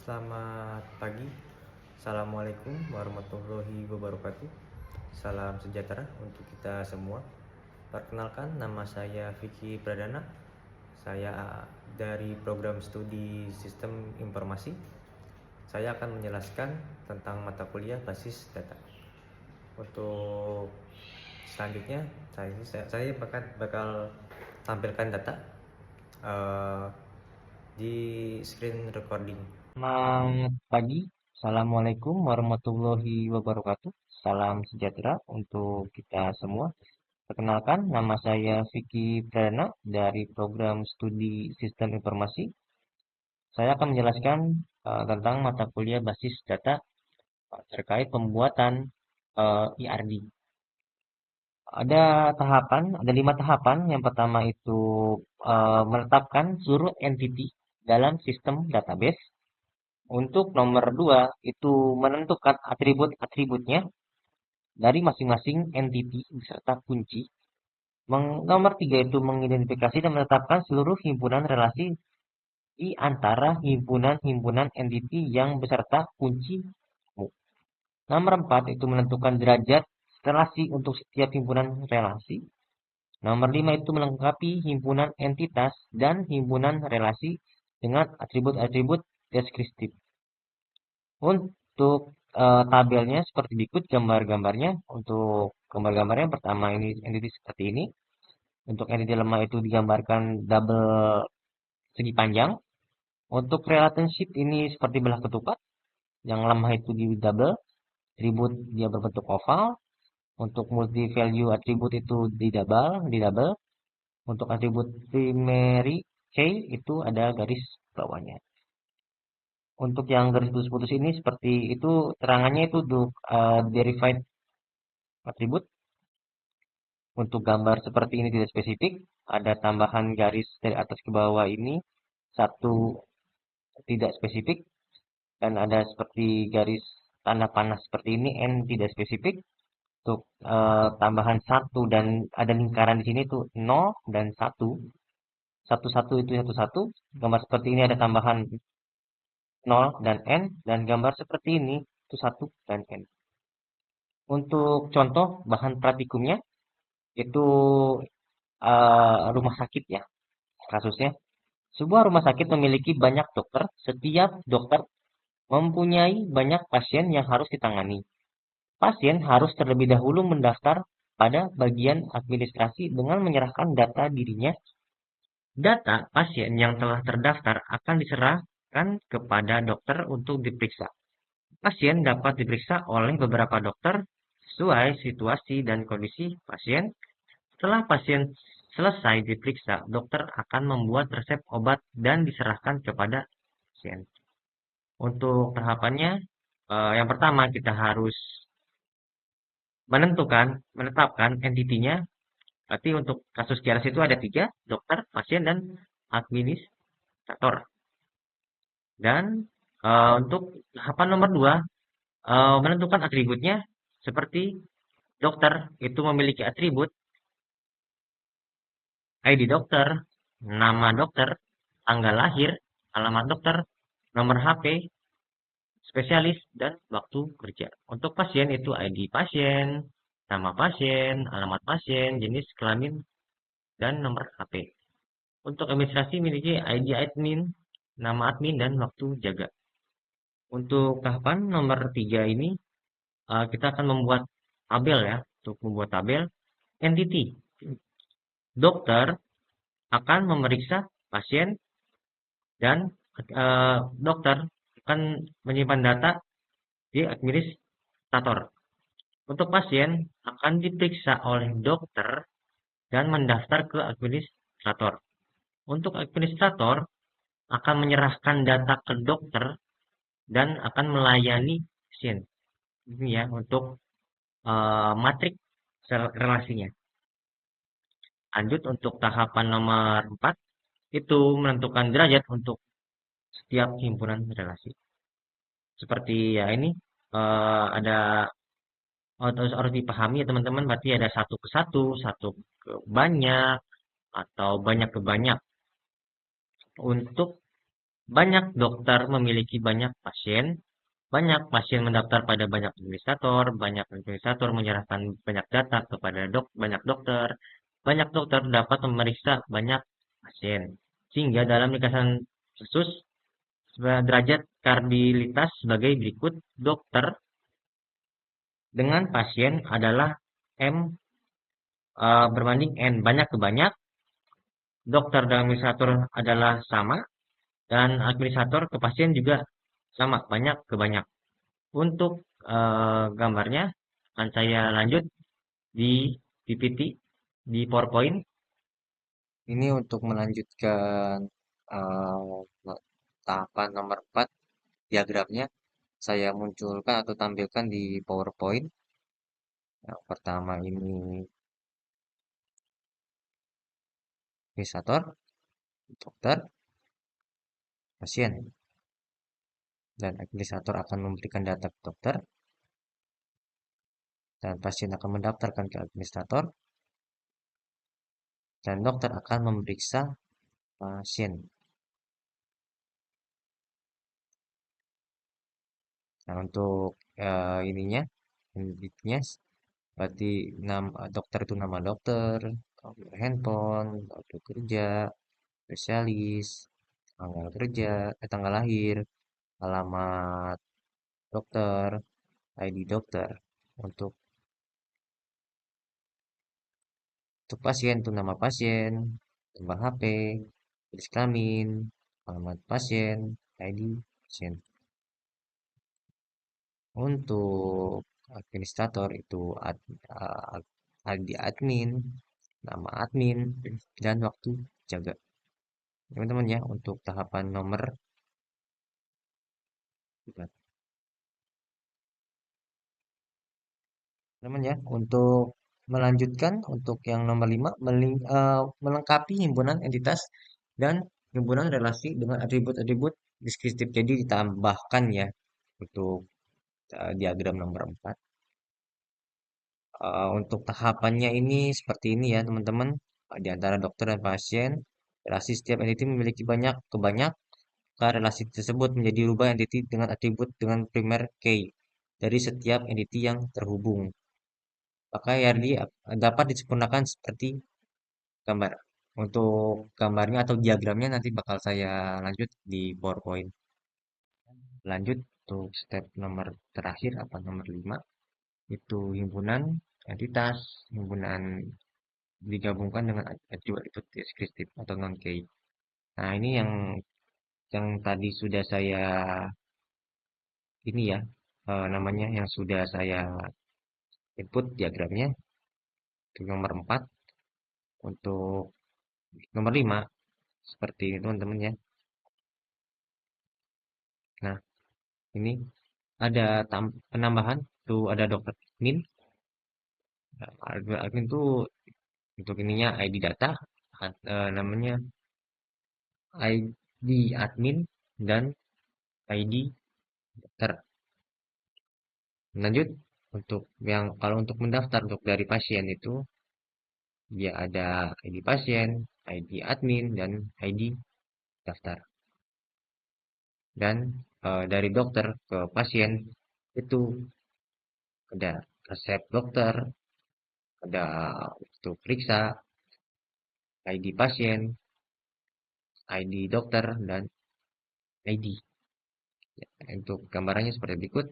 Selamat pagi. Assalamualaikum warahmatullahi wabarakatuh. Salam sejahtera untuk kita semua. Perkenalkan, nama saya Vicky Pradana. Saya dari program studi Sistem Informasi. Saya akan menjelaskan tentang mata kuliah basis data. Untuk selanjutnya, saya bakal tampilkan data di screen recording. Selamat pagi. Assalamualaikum warahmatullahi wabarakatuh. Salam sejahtera untuk kita semua. Perkenalkan, nama saya Vicky Pradana dari program studi Sistem Informasi. Saya akan menjelaskan tentang mata kuliah basis data terkait pembuatan IRD. Ada 5 tahapan. Yang pertama itu menetapkan seluruh entity dalam sistem database. Untuk nomor 2 itu menentukan atribut-atributnya dari masing-masing entity beserta kunci. Nomor 3 itu mengidentifikasi dan menetapkan seluruh himpunan relasi di antara himpunan-himpunan entity yang beserta kunci. Nomor 4 itu menentukan derajat relasi untuk setiap himpunan relasi. Nomor 5 itu melengkapi himpunan entitas dan himpunan relasi dengan atribut-atribut deskriptif. Untuk tabelnya seperti berikut gambar-gambarnya. Untuk gambar-gambarnya pertama ini entity seperti ini. Untuk entity lemah itu digambarkan double segi panjang. Untuk relationship ini seperti belah ketupat. Yang lemah itu di double. Atribut dia berbentuk oval. Untuk multi value atribut itu di double. Untuk atribut primary key itu ada garis bawahnya. Untuk yang garis putus-putus ini seperti itu terangannya itu untuk derived atribut. Untuk gambar seperti ini tidak spesifik, ada tambahan garis dari atas ke bawah ini satu tidak spesifik, dan ada seperti garis tanda panah seperti ini n tidak spesifik. Untuk tambahan satu dan ada lingkaran di sini tuh 0 dan 1. Satu itu satu. Gambar seperti ini ada tambahan 0 dan n, dan gambar seperti ini itu 1 dan n. Untuk contoh bahan praktikumnya itu rumah sakit ya kasusnya. Sebuah rumah sakit memiliki banyak dokter. Setiap dokter mempunyai banyak pasien yang harus ditangani. Pasien harus terlebih dahulu mendaftar pada bagian administrasi dengan menyerahkan data dirinya. Data pasien yang telah terdaftar akan diserahkan kepada dokter untuk diperiksa. Pasien dapat diperiksa oleh beberapa dokter sesuai situasi dan kondisi pasien. Setelah pasien selesai diperiksa, dokter akan membuat resep obat dan diserahkan kepada pasien. Untuk tahapannya, yang pertama kita harus menetapkan entitinya. Berarti untuk kasus KRS itu ada 3, dokter, pasien, dan administrator. Dan untuk tahapan nomor 2, menentukan atributnya. Seperti dokter itu memiliki atribut ID dokter, nama dokter, tanggal lahir, alamat dokter, nomor HP, spesialis, dan waktu kerja. Untuk pasien itu ID pasien, nama pasien, alamat pasien, jenis kelamin, dan nomor HP. Untuk administrasi memiliki ID admin, nama admin, dan waktu jaga. Untuk tahapan nomor 3 ini, kita akan membuat tabel ya. Untuk membuat tabel, entity. Dokter akan memeriksa pasien dan dokter akan menyimpan data di administrator. Untuk pasien akan diperiksa oleh dokter dan mendaftar ke administrator. Untuk administrator akan menyerahkan data ke dokter dan akan melayani pasien. Ini ya untuk matriks relasinya. Lanjut untuk tahapan nomor 4 itu menentukan derajat untuk setiap himpunan relasi. Seperti ya ini ada harus dipahami ya teman-teman, berarti ada 1 ke 1, 1 ke banyak, atau banyak ke banyak. Untuk Banyak dokter memiliki banyak pasien, banyak pasien mendaftar pada banyak administrator menyerahkan banyak data kepada banyak banyak dokter dapat memeriksa banyak pasien. Sehingga dalam ringkasan kasus, derajat kardilitas sebagai berikut: dokter dengan pasien adalah M berbanding N, banyak ke banyak. Dokter dan administrator adalah sama, dan administrator ke pasien juga sama, banyak ke banyak. Untuk gambarnya akan saya lanjut di PPT, di PowerPoint. Ini untuk melanjutkan tahapan nomor 4 diagramnya saya munculkan atau tampilkan di PowerPoint. Yang pertama ini administrator, dokter, pasien. Dan administrator akan memberikan data ke dokter, dan pasien akan mendaftarkan ke administrator, dan dokter akan memeriksa pasien. Nah, untuk ininya, intinya, berarti dokter itu nama dokter, nomor handphone, waktu kerja, spesialis, tanggal kerja, tanggal lahir, alamat dokter, ID dokter. Untuk pasien itu nama pasien, nomor HP, jenis kelamin, alamat pasien, ID pasien. Untuk administrator itu ID admin, nama admin, dan waktu jaga. Teman-teman ya, untuk tahapan nomor, teman ya, untuk melanjutkan untuk yang nomor 5, melengkapi himpunan entitas dan himpunan relasi dengan atribut-atribut deskriptif. Jadi ditambahkan ya untuk diagram nomor 4. Untuk tahapannya ini seperti ini ya teman-teman. Di antara dokter dan pasien, relasi setiap entiti memiliki banyak, maka relasi tersebut menjadi rubah entiti dengan atribut dengan primer key dari setiap entiti yang terhubung. Maka YRD dapat disempurnakan seperti gambar. Untuk gambarnya atau diagramnya nanti bakal saya lanjut di PowerPoint. Lanjut untuk step nomor terakhir, apa nomor 5, itu himpunan entitas, himpunan digabungkan dengan atribut deskriptif atau non-key. Nah, ini yang tadi sudah saya ini ya, namanya yang sudah saya input diagramnya. Untuk nomor 4, untuk nomor 5 seperti ini teman-teman ya. Nah, ini ada penambahan tuh, ada dokter admin. Nah, admin tuh untuk ininya ID data, namanya ID admin dan ID dokter. Lanjut untuk yang kalau untuk mendaftar untuk dari pasien itu dia ada ID pasien, ID admin, dan ID daftar. Dan dari dokter ke pasien itu ada resep dokter, ada untuk periksa, ID pasien, ID dokter, dan ID. Ya, untuk gambarannya seperti berikut.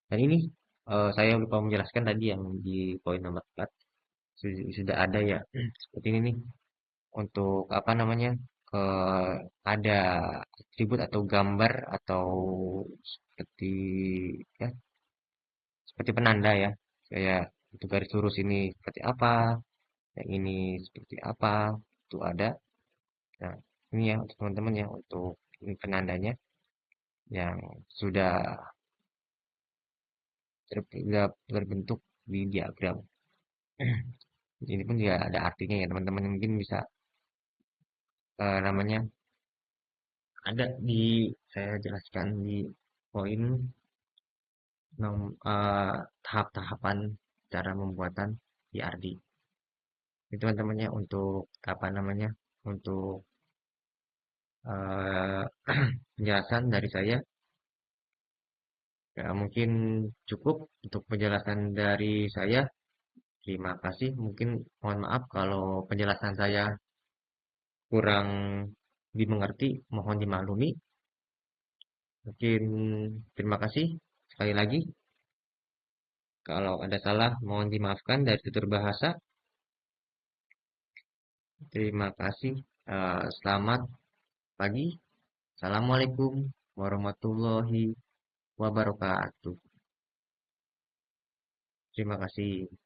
Dan ini saya lupa menjelaskan tadi yang di poin nomor 4 sudah ada ya. Seperti ini nih. Untuk apa namanya? Ada atribut atau gambar atau seperti ya, seperti penanda ya. Kayak itu garis lurus ini seperti apa, yang ini seperti apa, itu ada. Nah, ini ya untuk teman-teman ya, untuk ini penandanya yang sudah terbentuk di diagram. Ini pun juga ada artinya ya teman-teman, mungkin bisa namanya ada di, saya jelaskan di poin tahap-tahapan cara pembuatan PRD. Itu teman-temannya untuk apa namanya, untuk eh, penjelasan dari saya. Ya, mungkin cukup untuk penjelasan dari saya. Terima kasih. Mungkin mohon maaf kalau penjelasan saya kurang dimengerti, mohon dimaklumi. Mungkin terima kasih sekali lagi. Kalau ada salah, mohon dimaafkan dari tutur bahasa. Terima kasih. Selamat pagi. Assalamualaikum warahmatullahi wabarakatuh. Terima kasih.